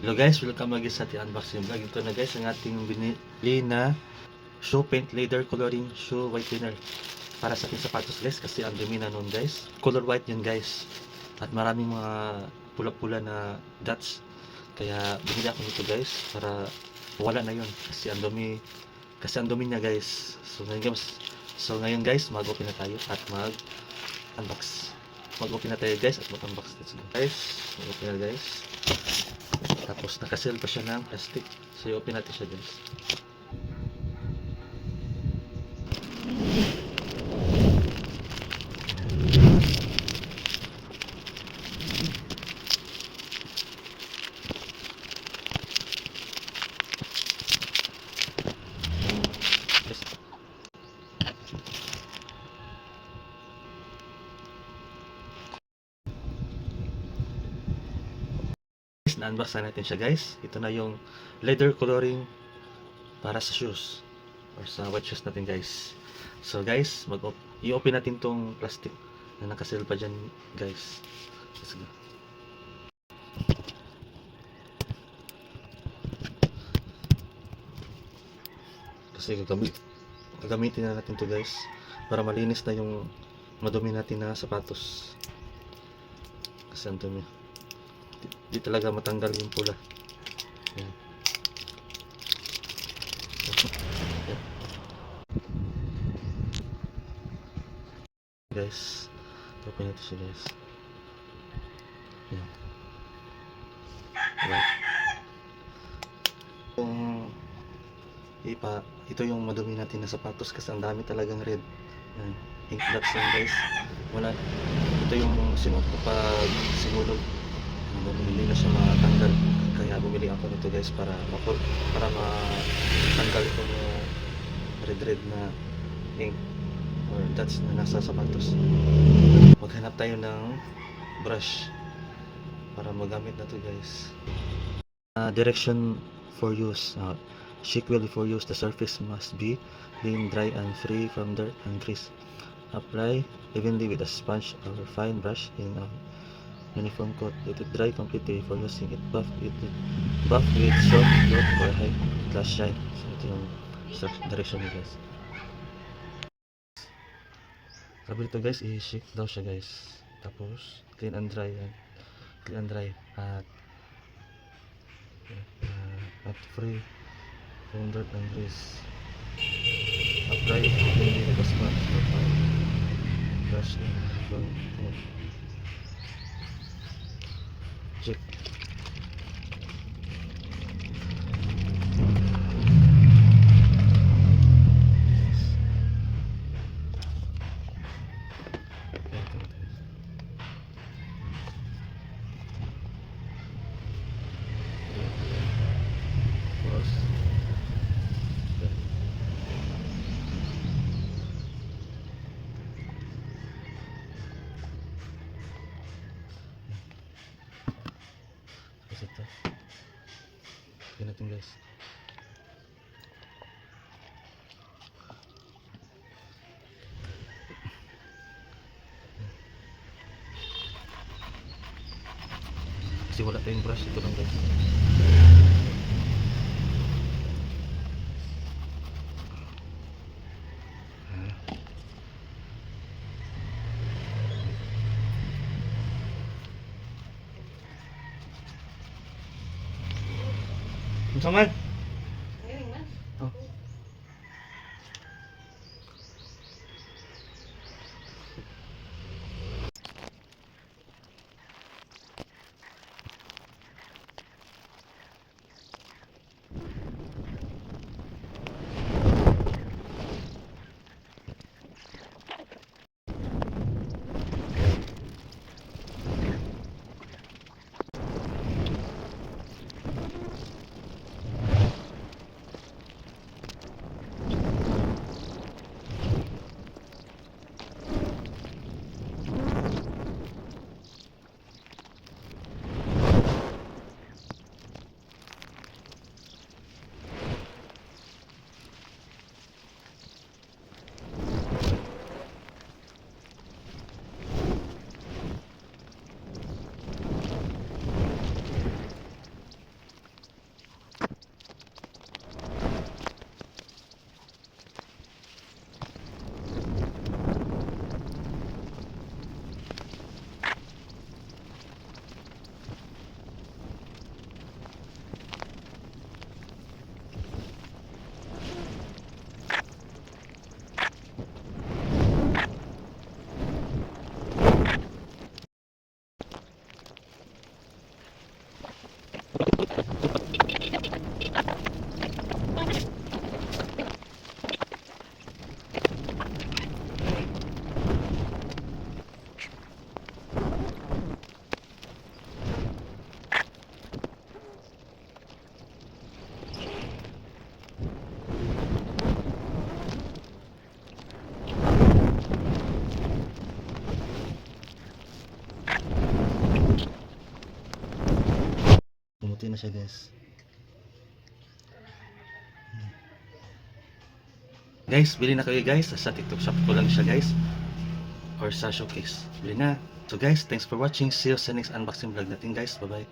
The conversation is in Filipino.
Hello guys, welcome again sa ating unboxing vlog. Ito na guys ang ating binili na shoe paint leather coloring shoe whitener para sa ating sapatos guys, kasi ang dumi na nun guys. Color white yun guys. At maraming mga pula-pula na dots. Kaya binili ako nito guys para wala na yun kasi ang dumi niya guys. So ngayon guys, mag-open na tayo at mag-unbox. Mag-open na tayo guys at mag-unbox. Let's go guys. Mag-open na guys. Tapos nakasil pa siya ng plastic. So i-open natin siya guys. Na-unbox na natin siya guys. Ito na yung leather coloring para sa shoes or sa white shoes natin guys. So guys, i-open natin tong plastic na nakasil pa dyan guys. Let's go. Kasi gagamitin na natin to guys para malinis na yung madumi natin na sapatos. Kasi ang dumi. Di talaga matanggal yung pula. Yan. Guys, open natin siya guys. Yan. Right. Ito yung madumi natin na sapatos kasi ang dami talagang red. Yan. Ink dots yan guys. Ito yung sinuot ko pag simulog. Hindi na siya matanggal, kaya bumili ako nito guys para matanggal itong red na ink or dots na nasa sapatos. Maghanap tayo ng brush para magamit na to guys. Direction for use. Shake well before use. The surface must be clean, dry and free from dirt and grease. Apply evenly with a sponge or fine brush in a uniform coat. Let it dry completely before using it. Buff with soft cloth for high glass shine. So ito yung direction niya guys. Sabi ito guys, i-shake daw siya guys. Tapos clean and dry at free from dirt and grease. Apply evenly with a sponge or fine brush in a uniform coat. Check. Ito. Tignan natin guys. Kasi wala tayong brush, ito lang guys. Sama. Oh. puti na siya guys. Guys, bili na kayo guys. Sa TikTok shop ko lang siya guys. Or sa showcase. Bili na. So guys, thanks for watching. See you sa next unboxing vlog natin guys. Bye bye.